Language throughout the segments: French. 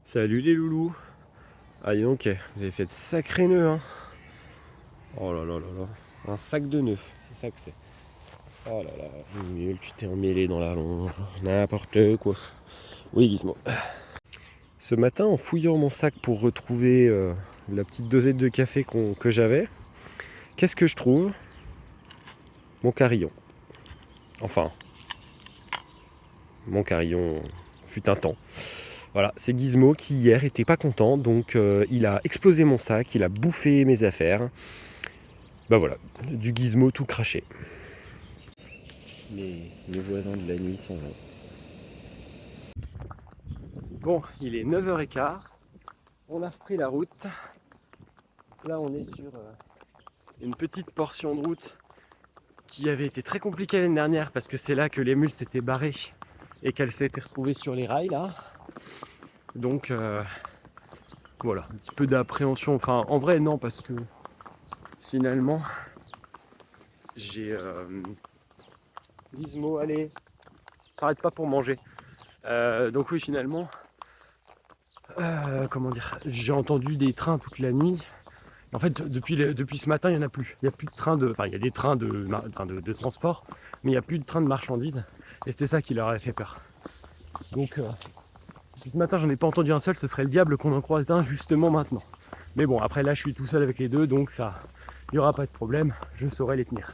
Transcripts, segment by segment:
Salut les loulous. Ah dis donc, vous avez fait de sacrés nœuds hein. Oh là là là là. Un sac de nœuds, c'est ça que c'est. Oh là là, nul, tu t'es emmêlé dans la longe. N'importe quoi. Oui Gizmo. Ce matin, en fouillant mon sac pour retrouver la petite dosette de café que j'avais, qu'est-ce que je trouve? Mon carillon. Enfin, mon carillon fut un temps. Voilà, c'est Gizmo qui hier était pas content, donc il a explosé mon sac, il a bouffé mes affaires. Bah voilà, du Gizmo tout craché. Les voisins de la nuit sont là. Bon, il est 9h15, on a repris la route. Là on est sur une petite portion de route qui avait été très compliquée l'année dernière parce que c'est là que les mules s'étaient barrées et qu'elles s'étaient retrouvées sur les rails là. Donc voilà, un petit peu d'appréhension. Enfin en vrai non, parce que finalement j'ai Gizmo, allez, s'arrête pas pour manger. Donc oui finalement, comment dire, j'ai entendu des trains toute la nuit. En fait, depuis ce matin, il n'y en a plus. Il n'y a plus de train de. Enfin, il y a des trains de transport, mais il n'y a plus de train de marchandises. Et c'était ça qui leur avait fait peur. Donc, depuis ce matin, j'en ai pas entendu un seul. Ce serait le diable qu'on en croise un justement maintenant. Mais bon, après là, je suis tout seul avec les deux, donc ça, il n'y aura pas de problème. Je saurai les tenir.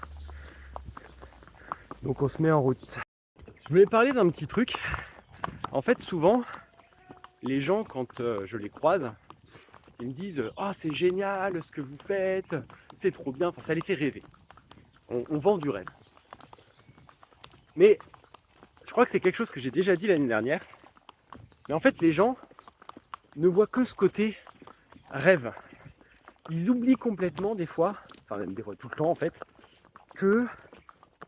Donc, on se met en route. Je voulais parler d'un petit truc. En fait, souvent, les gens, quand je les croise, ils me disent « Ah, oh, c'est génial ce que vous faites, c'est trop bien », enfin ça les fait rêver. On vend du rêve. Mais je crois que c'est quelque chose que j'ai déjà dit l'année dernière. Mais en fait, les gens ne voient que ce côté rêve. Ils oublient complètement des fois, enfin même des fois tout le temps en fait, que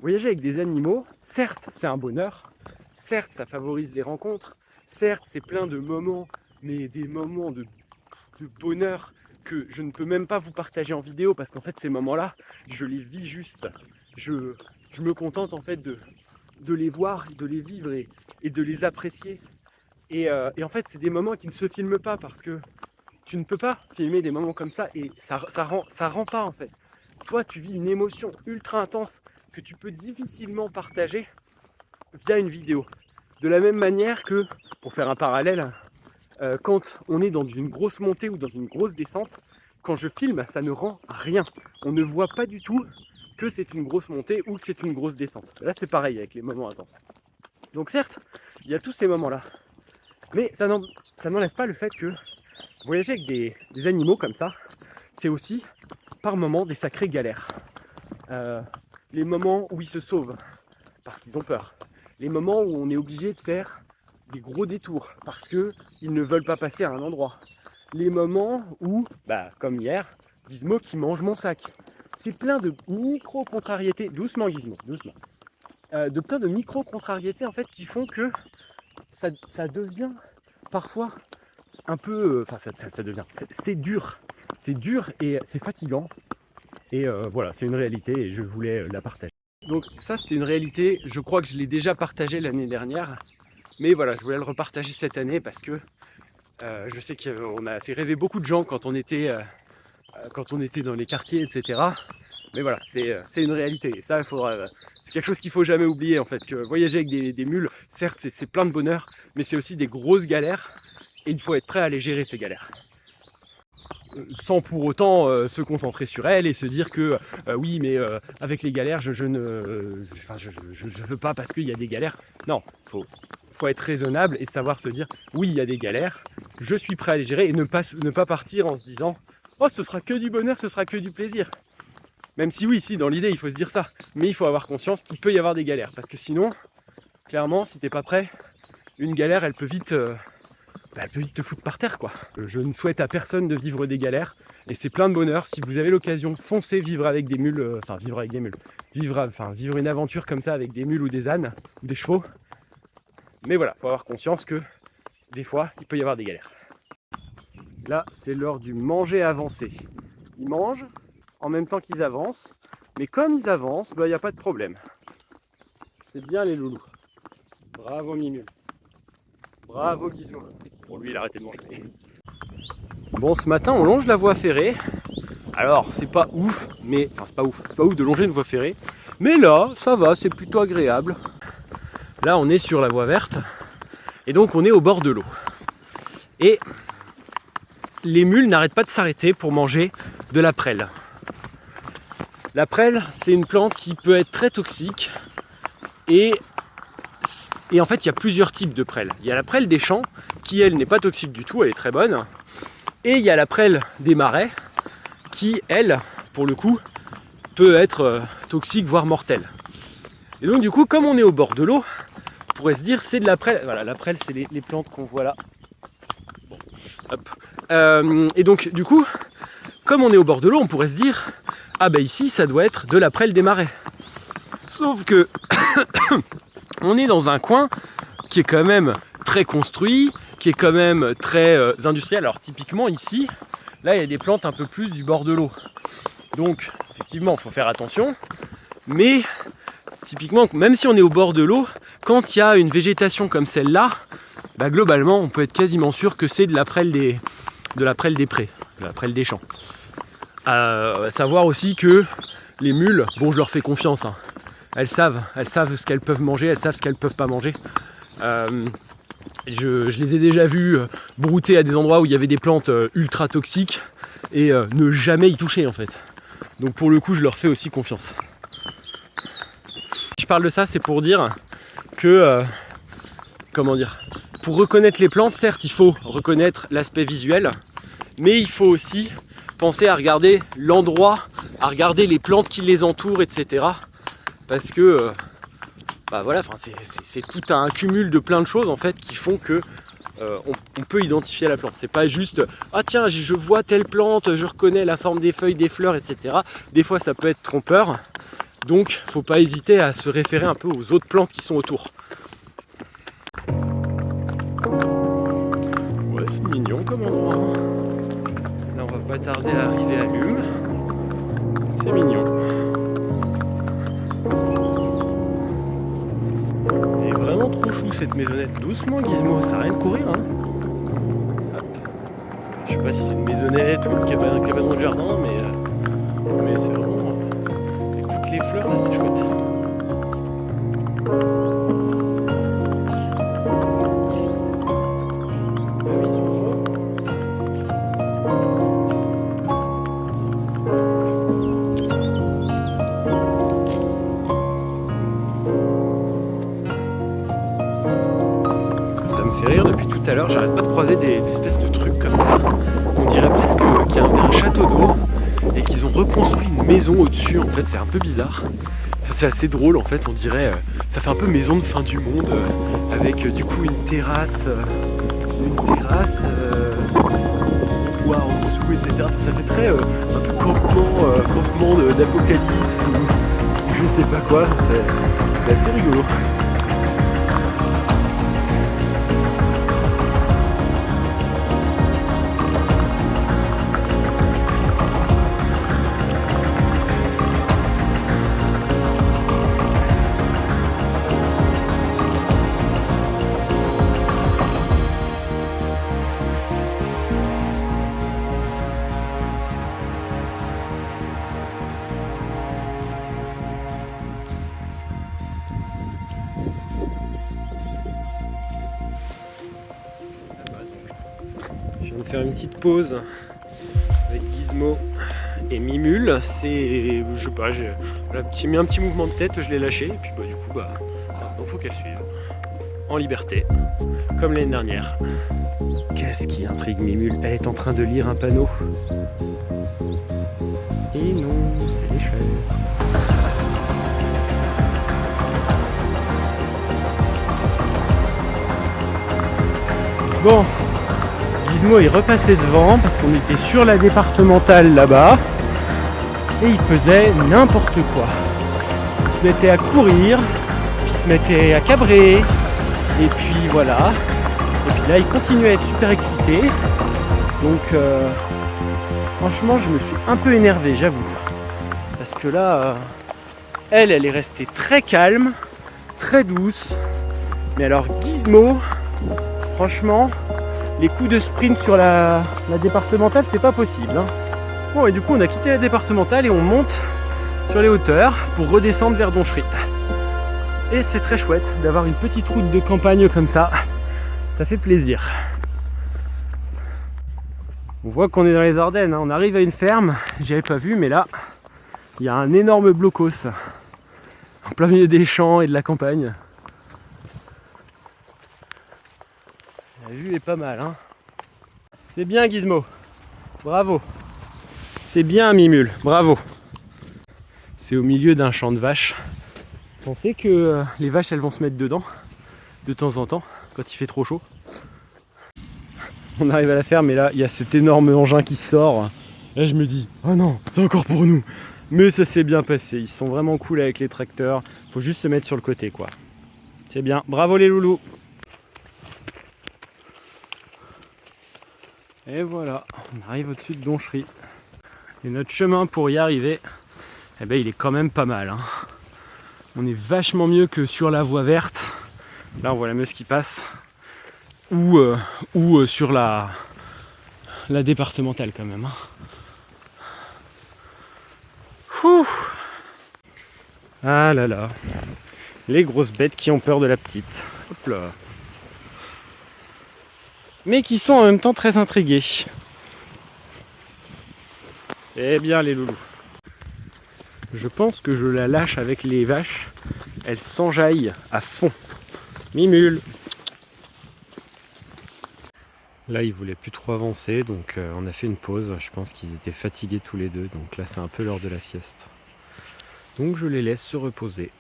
voyager avec des animaux, certes c'est un bonheur, certes ça favorise les rencontres, certes c'est plein de moments, mais des moments de bonheur que je ne peux même pas vous partager en vidéo parce qu'en fait ces moments-là, je les vis juste. Je me contente en fait de les voir, de les vivre et de les apprécier. Et en fait, c'est des moments qui ne se filment pas parce que tu ne peux pas filmer des moments comme ça et ça rend pas en fait. Toi, tu vis une émotion ultra intense que tu peux difficilement partager via une vidéo. De la même manière que, pour faire un parallèle, quand on est dans une grosse montée ou dans une grosse descente, quand je filme, ça ne rend rien. On ne voit pas du tout que c'est une grosse montée ou que c'est une grosse descente. Là, c'est pareil avec les moments intenses. Donc certes, il y a tous ces moments-là. Mais ça n'enlève pas le fait que voyager avec des animaux comme ça, c'est aussi par moments des sacrées galères. Les moments où ils se sauvent parce qu'ils ont peur. Les moments où on est obligé de faire des gros détours parce qu'ils ne veulent pas passer à un endroit. Les moments où, bah, comme hier, Gizmo qui mange mon sac. C'est plein de micro-contrariétés, doucement Gizmo, doucement, de plein de micro-contrariétés en fait qui font que ça devient parfois un peu, enfin ça devient, c'est dur et c'est fatigant et voilà, c'est une réalité et je voulais la partager. Donc ça c'était une réalité, je crois que je l'ai déjà partagée l'année dernière, mais voilà, je voulais le repartager cette année parce que je sais qu'on a fait rêver beaucoup de gens quand on était dans les quartiers, etc. Mais voilà, c'est une réalité. Et ça, c'est quelque chose qu'il ne faut jamais oublier en fait, que voyager avec des mules, certes c'est plein de bonheur, mais c'est aussi des grosses galères et il faut être prêt à les gérer ces galères. Sans pour autant se concentrer sur elles et se dire que oui mais avec les galères je veux pas parce qu'il y a des galères. Non, faut être raisonnable et savoir se dire oui il y a des galères, je suis prêt à les gérer et ne pas partir en se disant oh ce sera que du bonheur, ce sera que du plaisir. Même si oui, si dans l'idée il faut se dire ça, mais il faut avoir conscience qu'il peut y avoir des galères parce que sinon, clairement si t'es pas prêt, une galère elle peut vite te foutre par terre quoi. Je ne souhaite à personne de vivre des galères et c'est plein de bonheur. Si vous avez l'occasion, foncez vivre avec des mules, vivre une aventure comme ça avec des mules ou des ânes ou des chevaux. Mais voilà, faut avoir conscience que des fois il peut y avoir des galères. Là c'est l'heure du manger avancé. Ils mangent en même temps qu'ils avancent, mais comme ils avancent, il n'y a pas de problème. C'est bien les loulous. Bravo Mimule. Bravo Gizmo. Pour lui, il a arrêté de manger. Bon, ce matin, on longe la voie ferrée. Alors, c'est pas ouf, mais... Enfin, c'est pas ouf de longer une voie ferrée. Mais là, ça va, c'est plutôt agréable. Là, on est sur la voie verte. Et donc, on est au bord de l'eau. Et les mules n'arrêtent pas de s'arrêter pour manger de la prêle. La prêle, c'est une plante qui peut être très toxique. Et en fait, il y a plusieurs types de prêle. Il y a la prêle des champs, qui elle n'est pas toxique du tout, elle est très bonne. Et il y a la prêle des marais, qui elle, pour le coup, peut être toxique, voire mortelle. Et donc du coup, comme on est au bord de l'eau, on pourrait se dire c'est de la prêle. Voilà, la prêle, c'est les plantes qu'on voit là. Bon, hop. Et donc du coup, comme on est au bord de l'eau, on pourrait se dire ah bah ici, ça doit être de la prêle des marais. Sauf que on est dans un coin qui est quand même très construit, qui est quand même très industriel. Alors typiquement ici, là il y a des plantes un peu plus du bord de l'eau. Donc effectivement il faut faire attention. Mais typiquement, même si on est au bord de l'eau, quand il y a une végétation comme celle-là, bah, globalement on peut être quasiment sûr que c'est de la prêle des prés, de la prêle des champs. Savoir aussi que les mules, bon je leur fais confiance, hein. Elles savent ce qu'elles peuvent manger, elles savent ce qu'elles peuvent pas manger. Je les ai déjà vues brouter à des endroits où il y avait des plantes ultra toxiques et ne jamais y toucher en fait. Donc pour le coup je leur fais aussi confiance. Je parle de ça, c'est pour dire que, pour reconnaître les plantes, certes il faut reconnaître l'aspect visuel, mais il faut aussi penser à regarder l'endroit, à regarder les plantes qui les entourent, etc. Parce que bah voilà, c'est tout un cumul de plein de choses en fait qui font que on peut identifier la plante. C'est pas juste ah tiens je vois telle plante, je reconnais la forme des feuilles, des fleurs, etc. Des fois ça peut être trompeur, donc faut pas hésiter à se référer un peu aux autres plantes qui sont autour. Ouais, c'est mignon comme endroit. Là on va pas tarder à arriver à l'Hume. C'est mignon. Vraiment trop chou cette maisonnette. Doucement Gizmo, ça n'a rien de courir hein. Hop. Je sais pas si c'est une maisonnette ou une cabane de jardin, mais c'est vraiment. Écoute les fleurs là, c'est chouette. Depuis tout à l'heure, j'arrête pas de croiser des espèces de trucs comme ça. On dirait presque qu'il y a un château d'eau et qu'ils ont reconstruit une maison au-dessus. En fait, c'est un peu bizarre. C'est assez drôle en fait. On dirait, ça fait un peu maison de fin du monde avec du coup une terrasse, bois en dessous, etc. Ça fait très un peu campement d'apocalypse ou je sais pas quoi. C'est assez rigolo. Je viens de faire une petite pause avec Gizmo et Mimule. C'est, je sais pas, j'ai mis un petit mouvement de tête, je l'ai lâché et puis bah, du coup maintenant faut qu'elle suive en liberté, comme l'année dernière. Qu'est-ce qui intrigue Mimule? Elle est en train de lire un panneau. Et non, c'est les cheveux. Bon, Gizmo est repassé devant parce qu'on était sur la départementale là-bas et il faisait n'importe quoi. Il se mettait à courir, puis il se mettait à cabrer, et puis voilà. Et puis là il continuait à être super excité. Donc franchement je me suis un peu énervé, j'avoue. Parce que là, elle est restée très calme, très douce. Mais alors Gizmo, franchement, les coups de sprint sur la départementale, c'est pas possible. Hein. Bon, et du coup, on a quitté la départementale et on monte sur les hauteurs pour redescendre vers Donchery. Et c'est très chouette d'avoir une petite route de campagne comme ça. Ça fait plaisir. On voit qu'on est dans les Ardennes. Hein. On arrive à une ferme. J'y avais pas vu, mais là, il y a un énorme blocos en plein milieu des champs et de la campagne. La vue est pas mal. Hein. C'est bien, Gizmo. Bravo. C'est bien, Mimule. Bravo. C'est au milieu d'un champ de vaches. Pensez que les vaches, elles vont se mettre dedans de temps en temps quand il fait trop chaud. On arrive à la ferme et là, il y a cet énorme engin qui sort. Là, je me dis, oh non, c'est encore pour nous. Mais ça s'est bien passé. Ils sont vraiment cool avec les tracteurs. Faut juste se mettre sur le côté, quoi. C'est bien. Bravo les loulous. Et voilà, on arrive au-dessus de Donchery. Et notre chemin pour y arriver, eh ben, il est quand même pas mal. Hein. On est vachement mieux que sur la voie verte. Là, on voit la Meuse qui passe. Ou sur la départementale quand même. Hein. Ouh. Ah là là. Les grosses bêtes qui ont peur de la petite. Hop là. Mais qui sont en même temps très intrigués. Eh bien les loulous. Je pense que je la lâche avec les vaches. Elles s'enjaillent à fond. Mimule. Là ils voulaient plus trop avancer, donc on a fait une pause. Je pense qu'ils étaient fatigués tous les deux, donc là c'est un peu l'heure de la sieste. Donc je les laisse se reposer.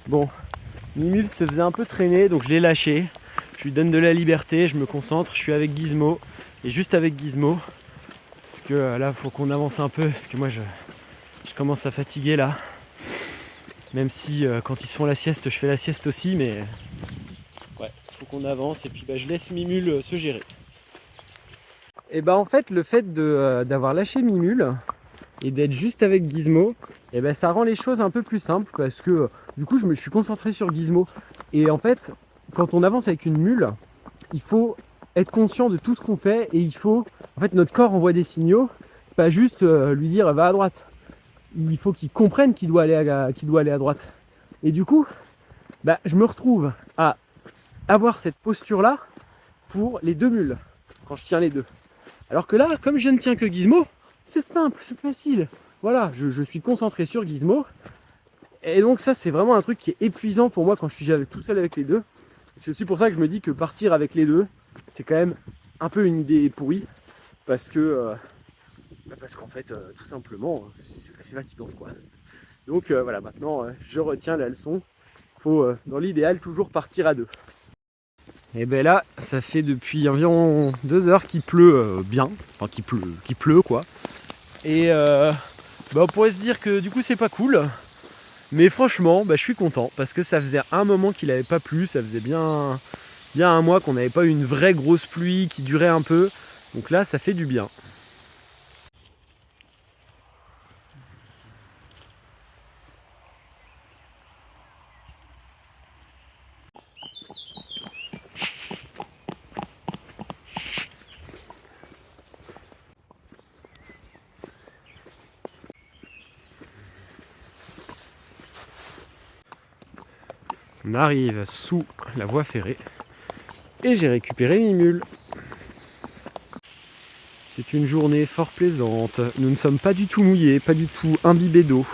Bon, Mimule se faisait un peu traîner, donc je l'ai lâché. Je lui donne de la liberté, je me concentre, je suis avec Gizmo. Et juste avec Gizmo, parce que là, il faut qu'on avance un peu, parce que moi, je commence à fatiguer là. Même si quand ils se font la sieste, je fais la sieste aussi, mais ouais, il faut qu'on avance. Et puis je laisse Mimule se gérer. Et en fait, le fait d'avoir lâché Mimule et d'être juste avec Gizmo, et ça rend les choses un peu plus simples, parce que du coup, je me suis concentré sur Gizmo. Et en fait, quand on avance avec une mule, il faut être conscient de tout ce qu'on fait et il faut... En fait, notre corps envoie des signaux. C'est pas juste lui dire va à droite. Il faut qu'il comprenne qu'il doit aller à droite. Et du coup, je me retrouve à avoir cette posture-là pour les deux mules, quand je tiens les deux. Alors que là, comme je ne tiens que Gizmo, c'est simple, c'est facile. Voilà, je suis concentré sur Gizmo. Et donc ça, c'est vraiment un truc qui est épuisant pour moi quand je suis tout seul avec les deux. C'est aussi pour ça que je me dis que partir avec les deux, c'est quand même un peu une idée pourrie. Parce qu'en fait, tout simplement, c'est fatigant, quoi. Donc voilà, maintenant, je retiens la leçon. Il faut, dans l'idéal, toujours partir à deux. Et là, ça fait depuis environ 2 heures qu'il pleut bien. Enfin, qu'il pleut, quoi. Et on pourrait se dire que du coup, c'est pas cool. Mais franchement, je suis content parce que ça faisait un moment qu'il n'avait pas plu, ça faisait bien un mois qu'on n'avait pas eu une vraie grosse pluie qui durait un peu. Donc là, ça fait du bien. On arrive sous la voie ferrée et j'ai récupéré Mimule. C'est une journée fort plaisante. Nous ne sommes pas du tout mouillés, pas du tout imbibés d'eau.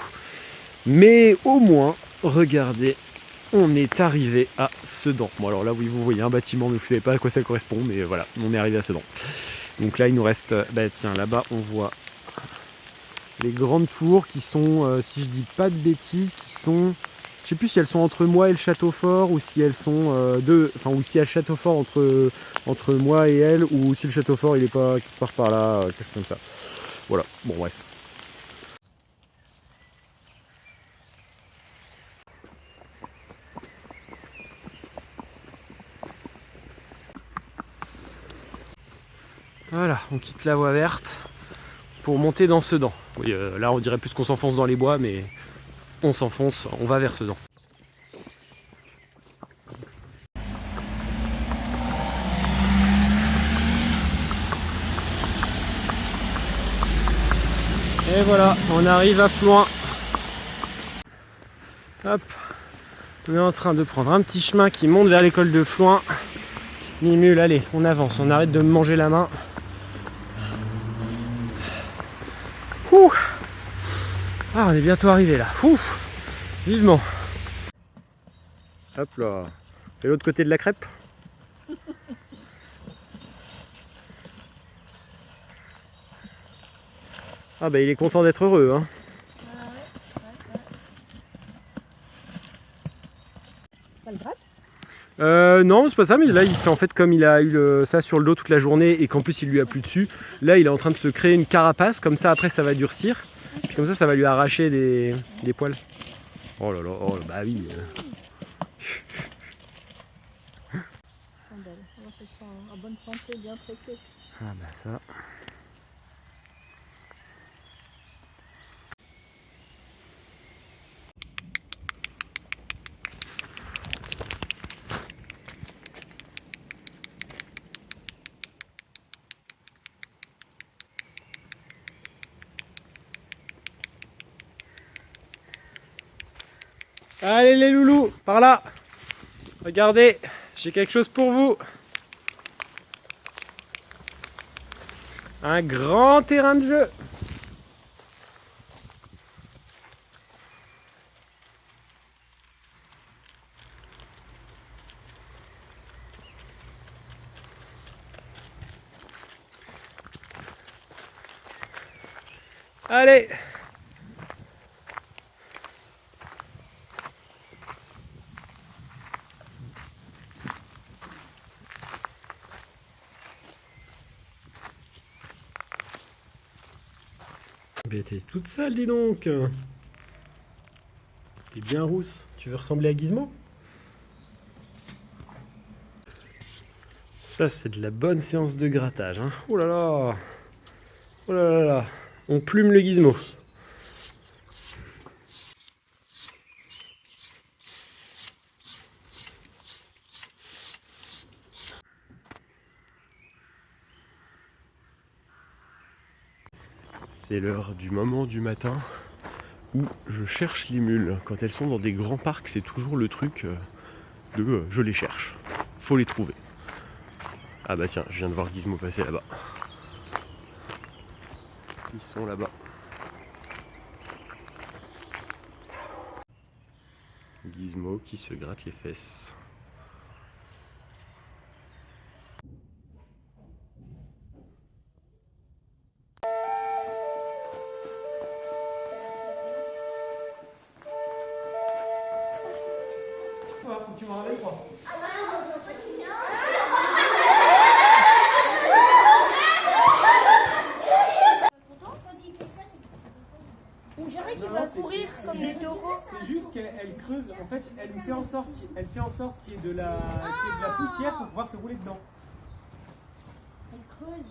Mais au moins, regardez, on est arrivé à Sedan. Bon alors là oui, vous voyez un bâtiment, mais vous ne savez pas à quoi ça correspond, mais voilà, on est arrivé à Sedan. Donc là il nous reste, tiens, là-bas on voit les grandes tours qui sont, si je dis pas de bêtises, qui sont... Je sais plus si elles sont entre moi et le château fort, ou si elles sont ou si il y a le château fort entre moi et elle, ou si le château fort il est pas quelque part par là, quelque chose comme ça. Voilà, bon bref. Voilà, on quitte la voie verte pour monter dans Sedan. Oui, là on dirait plus qu'on s'enfonce dans les bois, mais on s'enfonce, on va vers Sedan. Et voilà, on arrive à Flouin. Hop, on est en train de prendre un petit chemin qui monte vers l'école de Flouin. Mimule, allez, on avance, on arrête de me manger la main. Ouh. Ah, on est bientôt arrivé là. Ouh. Vivement. Hop là. Et l'autre côté de la crêpe. Ah bah il est content d'être heureux, hein. Ça le gratte ? Non, c'est pas ça, mais là il fait en fait comme il a eu ça sur le dos toute la journée et qu'en plus il lui a plu dessus. Là il est en train de se créer une carapace, comme ça après ça va durcir. Puis comme ça va lui arracher des poils. Oh là là, oh, bah oui. Elles sont belles. On voit qu'elles sont en bonne santé, bien traitées. Ah bah ça. Allez les loulous, par là. Regardez, j'ai quelque chose pour vous. Un grand terrain de jeu. Allez. Mais t'es toute sale, dis donc. T'es bien rousse. Tu veux ressembler à Gizmo? Ça, c'est de la bonne séance de grattage, hein. Oh là là. Oh là là là. On plume le Gizmo. C'est l'heure du moment du matin où je cherche les mules. Quand elles sont dans des grands parcs, c'est toujours le truc de je les cherche. Faut les trouver. Ah bah tiens, je viens de voir Gizmo passer là-bas. Ils sont là-bas. Gizmo qui se gratte les fesses. Faut que tu m'en ramènes quoi. On dirait qu'il va courir comme les taureaux. C'est juste qu'elle creuse, en fait, elle fait en sorte qu'il y ait de la poussière pour pouvoir se rouler dedans. Elle creuse.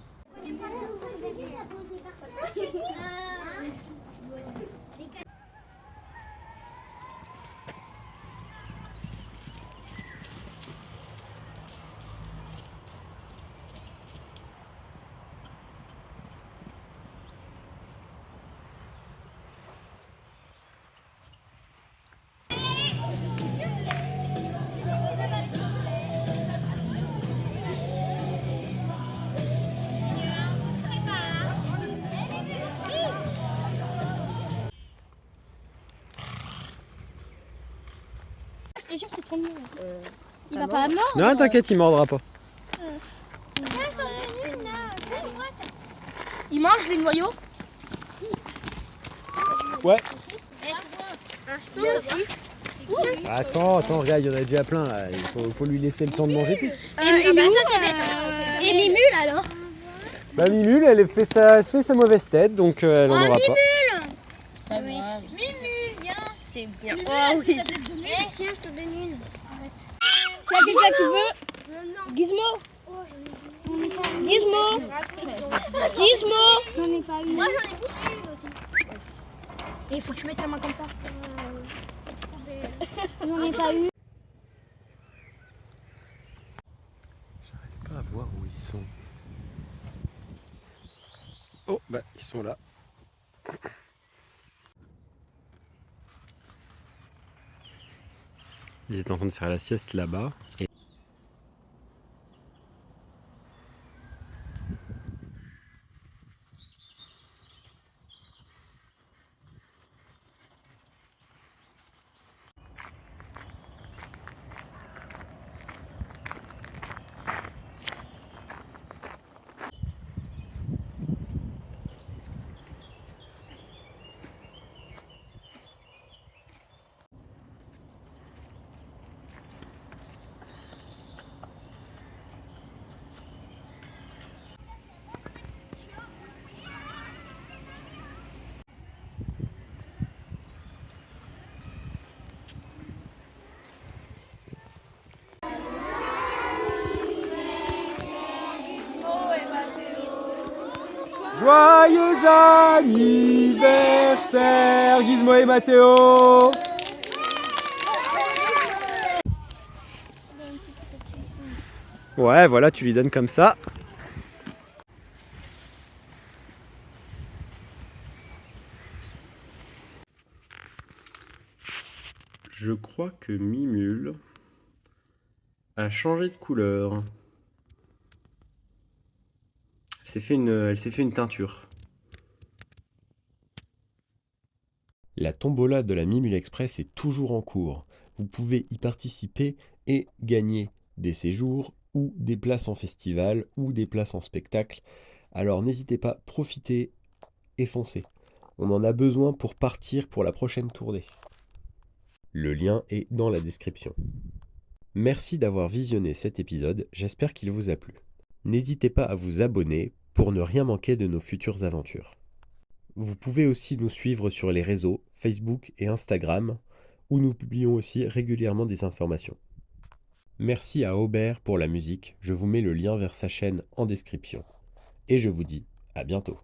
Je te jure, c'est trop mignon. Il va pas mordre. Non, t'inquiète, il mordra pas. Il mange les noyaux. Ouais. Attends, regarde, il y en a déjà plein là. Il faut lui laisser le temps de manger tout. Et Mimule alors? Bah Mimule, elle fait sa mauvaise tête, donc elle en aura pas. Mimule, viens. C'est bien. Oh oui. Tiens, je te donne une. Arrête. S'il y a quelqu'un qui veut, Gizmo. Oh, j'en ai Gizmo. Gizmo. J'en ai pas eu. Moi j'en ai poussé une aussi. Et il faut que tu mettes ta main comme ça. J'en ai pas eu. J'arrive pas à voir où ils sont. Oh, bah ils sont là. Ils étaient en train de faire la sieste là-bas. Joyeux anniversaire Gizmo et Mathéo. Ouais, voilà, tu lui donnes comme ça. Je crois que Mimule a changé de couleur. Elle s'est fait une teinture. La tombola de la Mimule Express est toujours en cours. Vous pouvez y participer et gagner des séjours ou des places en festival ou des places en spectacle. Alors n'hésitez pas, profitez et foncez. On en a besoin pour partir pour la prochaine tournée. Le lien est dans la description. Merci d'avoir visionné cet épisode, j'espère qu'il vous a plu. N'hésitez pas à vous abonner pour ne rien manquer de nos futures aventures. Vous pouvez aussi nous suivre sur les réseaux Facebook et Instagram, où nous publions aussi régulièrement des informations. Merci à Aubert pour la musique, je vous mets le lien vers sa chaîne en description. Et je vous dis à bientôt.